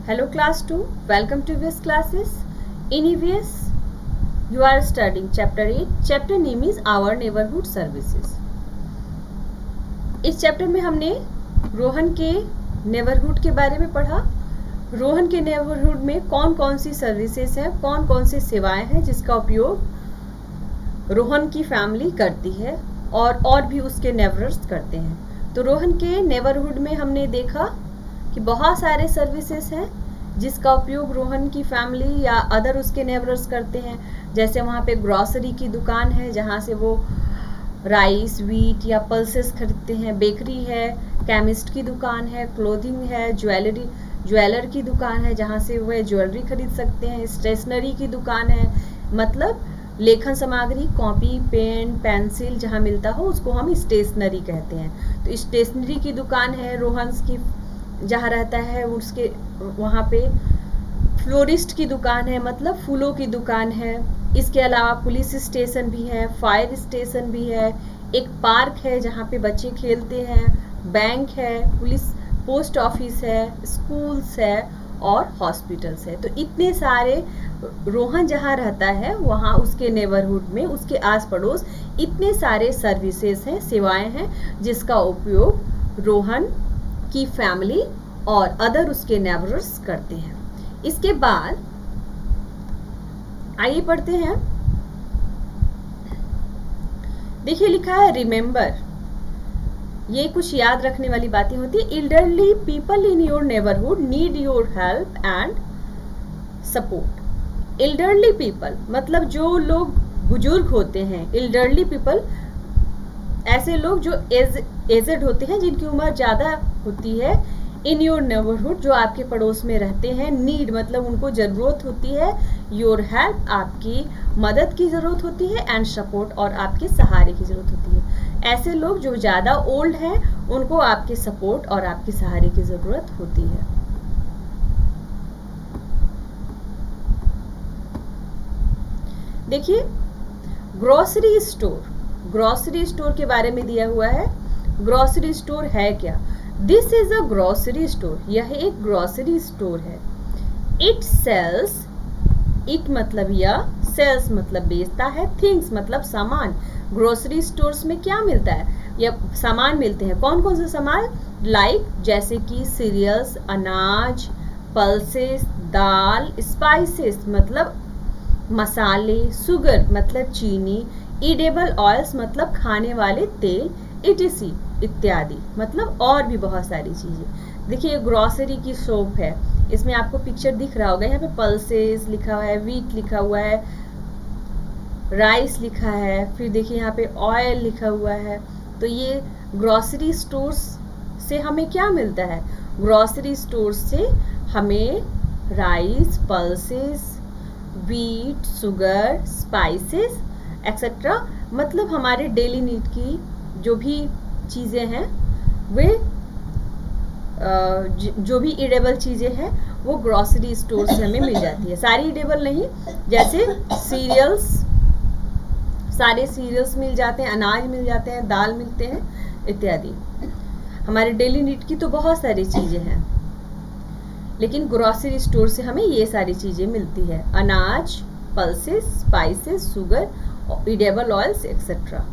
Hello class 2, welcome to E.V.S classes. In E.V.S, you are studying chapter 8. Chapter name is Our Neighborhood Services. इस chapter में हमने रोहन के neighbourhood के बारे में पढ़ा। रोहन के नेबरहुड में कौन कौन सी सर्विसेज हैं, कौन कौन सी सेवाएं हैं जिसका उपयोग रोहन की फैमिली करती है और भी उसके नेबर्स करते हैं। तो रोहन के नेबरहुड में हमने देखा कि बहुत सारे सर्विसेज हैं जिसका उपयोग रोहन की फैमिली या अदर उसके नेबर्स करते हैं। जैसे वहाँ पे ग्रॉसरी की दुकान है जहाँ से वो राइस, व्हीट या पल्सेस खरीदते हैं, बेकरी है, केमिस्ट की दुकान है, क्लोथिंग है, ज्वेलर की दुकान है जहाँ से वह ज्वेलरी खरीद सकते हैं, स्टेशनरी की दुकान है, मतलब लेखन सामग्री, कॉपी, पेन, पेंसिल जहाँ मिलता हो उसको हम स्टेशनरी कहते हैं। तो स्टेशनरी की दुकान है रोहन्स की जहाँ रहता है, उसके वहाँ पे फ्लोरिस्ट की दुकान है, मतलब फूलों की दुकान है। इसके अलावा पुलिस स्टेशन भी है, फायर स्टेशन भी है, एक पार्क है जहाँ पे बच्चे खेलते हैं, बैंक है, पोस्ट ऑफिस है, स्कूल्स है और हॉस्पिटल्स है। तो इतने सारे रोहन जहाँ रहता है वहाँ उसके नेबरहुड में, उसके आस पड़ोस इतने सारे सर्विसेज हैं, सेवाएं हैं जिसका उपयोग रोहन की फैमिली और अदर उसके नेबर्स करते हैं। इसके बाद आइए पढ़ते हैं। देखिए लिखा है रिमेंबर, ये कुछ याद रखने वाली बातें होती है। Elderly people in your neighbourhood need your help and support. Elderly people मतलब जो लोग बुजुर्ग होते हैं। एल्डरली पीपल ऐसे लोग जो एजेड होते हैं, जिनकी उम्र ज़्यादा होती है। इन योर नेबरहुड जो आपके पड़ोस में रहते हैं। नीड मतलब उनको ज़रूरत होती है। योर हेल्प आपकी मदद की ज़रूरत होती है। एंड सपोर्ट और आपके सहारे की ज़रूरत होती है। ऐसे लोग जो ज़्यादा ओल्ड हैं उनको आपके सपोर्ट और आपके सहारे की ज़रूरत होती है। देखिए ग्रोसरी स्टोर के बारे में दिया हुआ है। ग्रोसरी स्टोर है क्या? This is a grocery store, यह एक ग्रोसरी स्टोर है। इट सेल्स, इट मतलब यह, सेल्स मतलब बेचता है, थिंग्स मतलब सामान। ग्रोसरी स्टोर्स में क्या मिलता है? यह सामान मिलते हैं। कौन कौन से सामान? लाइक जैसे कि सीरियल्स, अनाज, पल्सेस, दाल, स्पाइसेस मतलब मसाले, शुगर मतलब चीनी, ईडेबल ऑयल्स मतलब खाने वाले तेल, इटीसी इत्यादि मतलब और भी बहुत सारी चीज़ें। देखिए ग्रोसरी की शॉप है, इसमें आपको पिक्चर दिख रहा होगा। यहाँ पे पल्सेस लिखा हुआ है, व्हीट लिखा हुआ है, राइस लिखा है, फिर देखिए यहाँ पे ऑयल लिखा हुआ है। तो ये ग्रोसरी स्टोर्स से हमें क्या मिलता है? ग्रोसरी स्टोर्स से हमें rice, pulses, wheat, sugar, spices etcetera मतलब हमारे डेली नीड की जो भी चीज़ें हैं वे जो भी ईडेबल चीज़ें हैं वो ग्रोसरी स्टोर से हमें मिल जाती है। सारी ईडेबल नहीं, जैसे सीरियल्स, सारे सीरियल्स मिल जाते हैं, अनाज मिल जाते हैं, दाल मिलते हैं इत्यादि। हमारे डेली नीड की तो बहुत सारी चीज़ें हैं, लेकिन ग्रोसरी स्टोर से हमें ये सारी चीज़ें मिलती है। अनाज, pulses, spices, sugar, edible oils etcetera.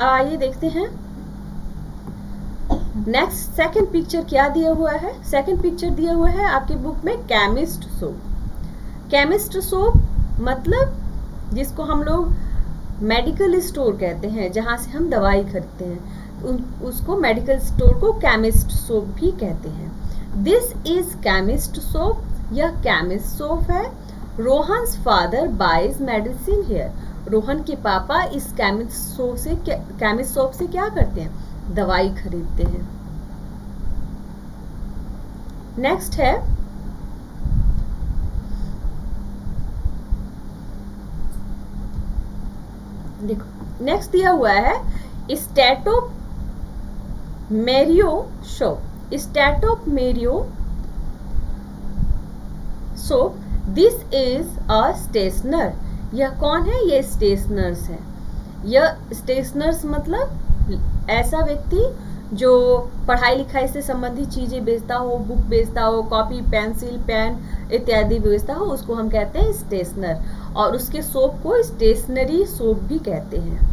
आइए देखते हैं नेक्स्ट सेकंड पिक्चर क्या दिया हुआ है। सेकंड पिक्चर दिया हुआ है आपके बुक में केमिस्ट सोप। केमिस्ट सोप मतलब जिसको हम लोग मेडिकल स्टोर कहते हैं, जहाँ से हम दवाई खरीदते हैं, उसको मेडिकल स्टोर को केमिस्ट सोप भी कहते हैं। दिस इज केमिस्ट सोप, यह केमिस्ट सोप है। Rohan's father buys medicine here, Rohan के पापा इस केमिस्ट सोप से क्या करते हैं? दवाई खरीदते हैं। नेक्स्ट है देखो, नेक्स्ट दिया हुआ है स्टैटोप मेरियो शॉप। स्टैटोप मेरियो shop, this is a stationer, यह कौन है? ये स्टेशनर्स है। यह स्टेशनर्स मतलब ऐसा व्यक्ति जो पढ़ाई लिखाई से संबंधित चीज़ें बेचता हो, बुक बेचता हो, कॉपी पेंसिल पेन इत्यादि बेचता हो, उसको हम कहते हैं स्टेशनर। और उसके शॉप को स्टेशनरी शॉप भी कहते हैं।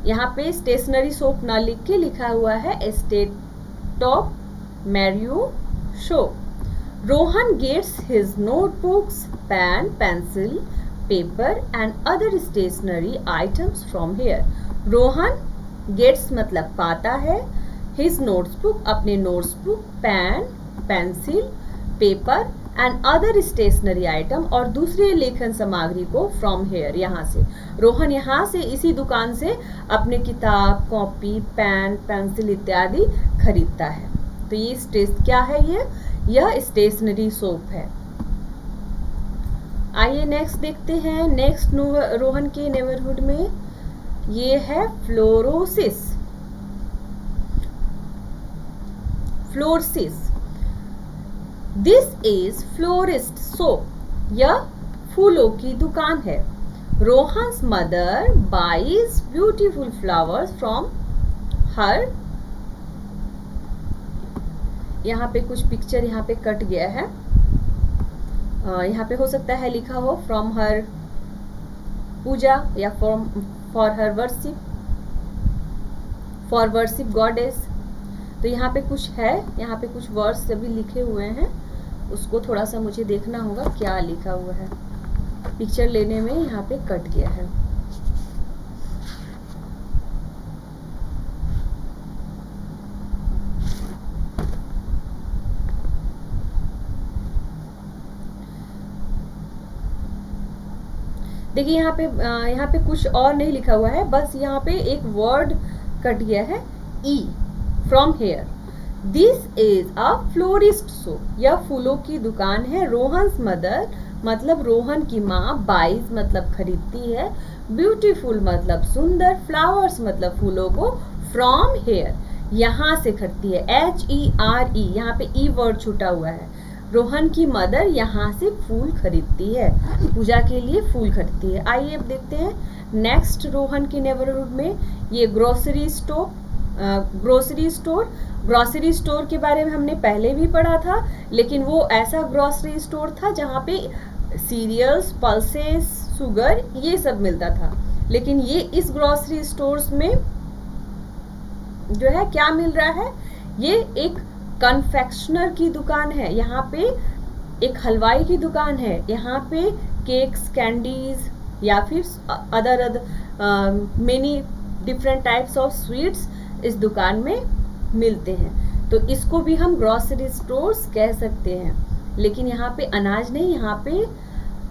यहाँ पे स्टेशनरी शॉप ना लिख के लिखा हुआ है state of Mario shop. Rohan gets his notebooks, pen, pencil, paper and other stationery items from here. Rohan gets मतलब पाता है, हिज नोट्सबुक अपने notes book, pen, pencil, paper and other stationery item और दूसरे लेखन सामग्री को फ्रॉम हेयर यहाँ से। रोहन यहाँ से इसी दुकान से अपने किताब, कॉपी, पेन, पेंसिल इत्यादि खरीदता है। तो ये क्या है, यह स्टेशनरी शॉप है। आइए नेक्स्ट देखते हैं। नेक्स्ट रोहन के नेबरहुड में ये है florist's. Florist's, this is florist shop. यह फूलों की दुकान है। Rohan's mother buys beautiful flowers from here. यहाँ पे कुछ पिक्चर यहाँ पे कट गया है। यहाँ पे हो सकता है लिखा हो फ्रॉम हर पूजा या for her worship, for worship goddess. तो यहाँ पे कुछ है, यहाँ पे कुछ वर्ड्स सभी लिखे हुए हैं, उसको थोड़ा सा मुझे देखना होगा क्या लिखा हुआ है। पिक्चर लेने में यहाँ पे कट गया है। देखिए यहाँ पे कुछ और नहीं लिखा हुआ है, बस यहाँ पे एक वर्ड कट गया है, ई from here. This is a florist shop. यह फूलों की दुकान है। रोहन्स मदर मतलब रोहन की माँ, बाइज मतलब खरीदती है, ब्यूटीफुल मतलब सुंदर, फ्लावर्स मतलब फूलों को, फ्रॉम हेयर यहाँ से खरीदती है, HERE यहाँ पे ई वर्ड छूटा हुआ है। रोहन की मदर यहाँ से फूल खरीदती है, पूजा के लिए फूल खरीदती है। आइए अब देखते हैं नेक्स्ट रोहन के नेबरहुड में ये ग्रोसरी स्टोर। ग्रोसरी स्टोर के बारे में हमने पहले भी पढ़ा था, लेकिन वो ऐसा ग्रोसरी स्टोर था जहाँ पे सीरियल्स, पल्सेस, शुगर ये सब मिलता था। लेकिन ये इस ग्रोसरी स्टोर्स में जो है क्या मिल रहा है, ये एक कन्फेक्शनर की दुकान है। यहाँ पे एक हलवाई की दुकान है। यहाँ पे केक्स, कैंडीज या फिर other many different types of sweets इस दुकान में मिलते हैं। तो इसको भी हम ग्रोसरी स्टोर्स कह सकते हैं। लेकिन यहाँ पे अनाज नहीं, यहाँ पे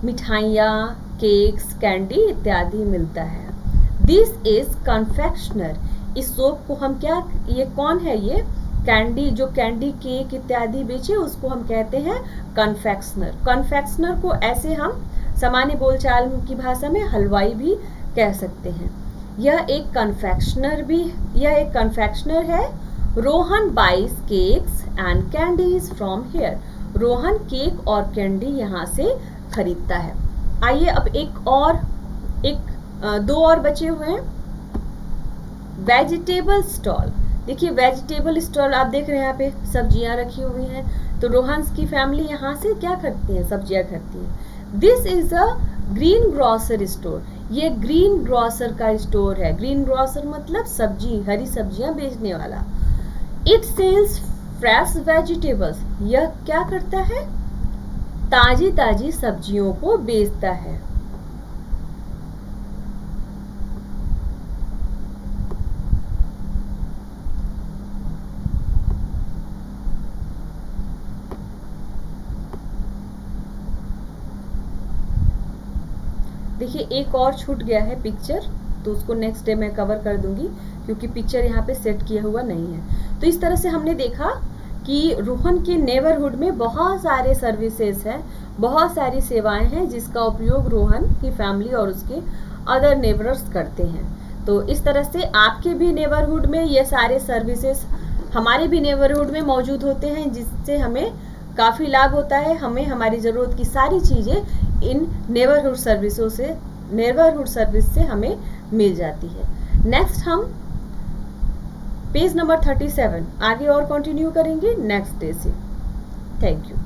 मिठाइयाँ, केक्स, कैंडी इत्यादि मिलता है। This is confectioner. इस शॉप को हम क्या, ये कौन है, ये कैंडी, जो कैंडी, केक इत्यादि बेचे उसको हम कहते हैं कन्फेक्शनर। कन्फेक्शनर को ऐसे हम सामान्य बोलचाल की भाषा में हलवाई भी कह सकते हैं। यह एक कन्फेक्शनर है। Rohan buys cakes and candies from here. Rohan cake और कैंडी यहाँ से खरीदता है। आइए अब दो और बचे हुए हैं। Vegetable stall. देखिए वेजिटेबल स्टॉल आप देख रहे हैं, यहाँ पे सब्जियां रखी हुई हैं। तो रोहन्स की फैमिली यहाँ से क्या करती है, सब्जियां खरीदती है। This is a green grocer store. ये ग्रीन ग्रोसर का स्टोर है। ग्रीन ग्रोसर मतलब सब्जी, हरी सब्जियां बेचने वाला। It sells fresh vegetables. यह क्या करता है, ताजी ताजी सब्जियों को बेचता है। देखिए एक और छूट गया है पिक्चर, तो उसको नेक्स्ट डे मैं कवर कर दूंगी क्योंकि पिक्चर यहाँ पे सेट किया हुआ नहीं है। तो इस तरह से हमने देखा कि रोहन के नेबरहुड में बहुत सारे सर्विसेज हैं, बहुत सारी सेवाएं हैं जिसका उपयोग रोहन की फैमिली और उसके अदर नेबर्स करते हैं। तो इस तरह से आपके भी नेबरहुड में ये सारे सर्विसेज हमारे भी नेबरहुड में मौजूद होते हैं, जिससे हमें काफ़ी लाभ होता है। हमें हमारी ज़रूरत की सारी चीज़ें इन नेबरहुड सर्विस से हमें मिल जाती है। नेक्स्ट हम पेज नंबर 37 आगे और कंटिन्यू करेंगे नेक्स्ट डे से। Thank you.